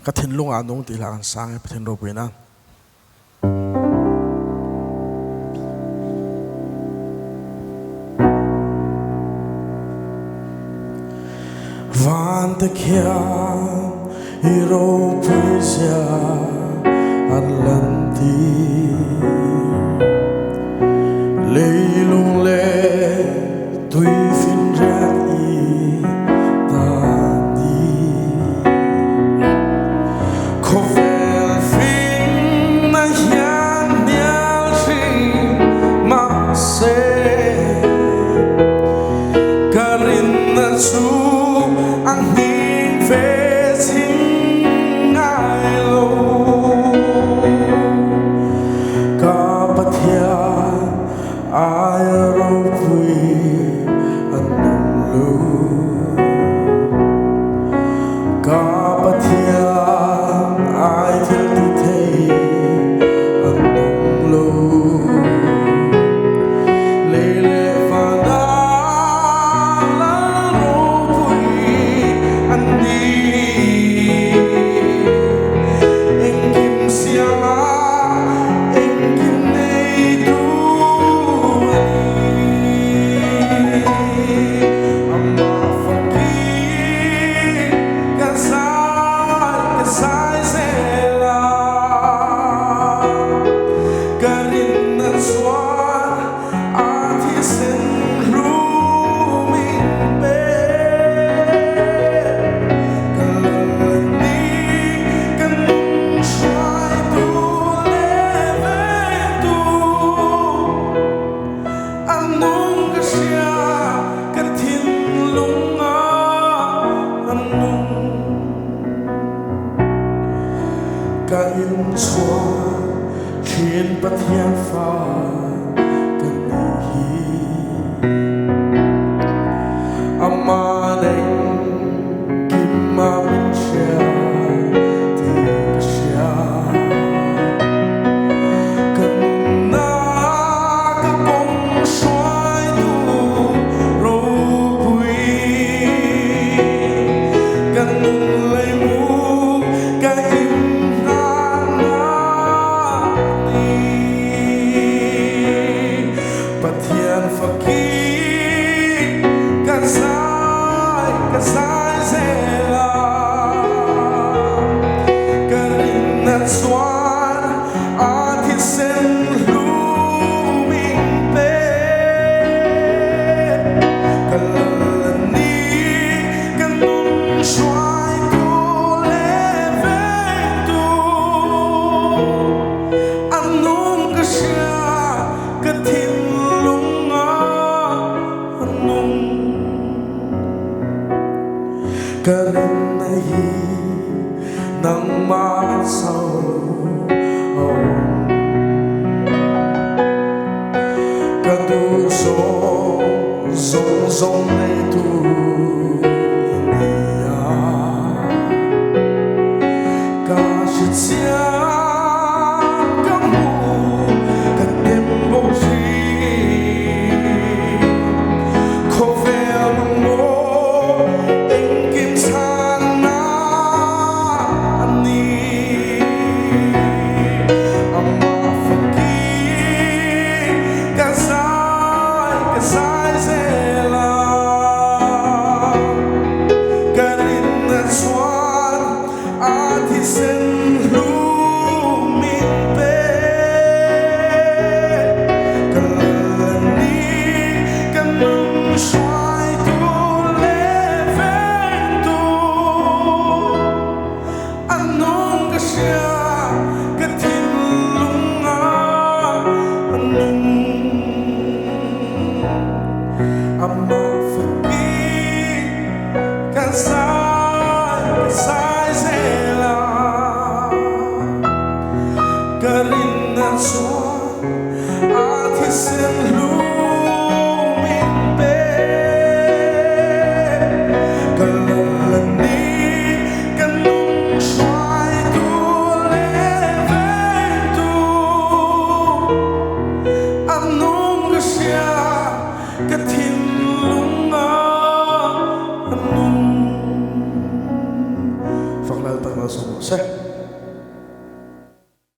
cái thiên lung à nung tì là kan sang cái thiên rô bùi na van te kia hero bùi sia Atlanti lấy lung lệ tùy phiên rác y ta đi có vẻ phiên na hian miao chi mặc xe karin na chu ang hin về chính ai lâu cả bát hian ai râu vui anh nằm lưu cả bát hian ai thiếu đi thấy anh nằm lưu lê lê và đã là râu vui anh đi em kim xiang em kim này tu cả yên chúa khiến bất hiền pha cần đi ama đánh kim ma minh chia thì chia cần na các công xoay tu râu bùi cần lấy mũ cái Kasai zela karin na swan artisan luming pe kalani kanun shuai tu leven tu anung kasya katin lunga anung karin na hi nang ma sao ka tu zong nei tu nia ka shi chia ka mu ka tem bo chi ko ve mo Kasai zela 말씀 하세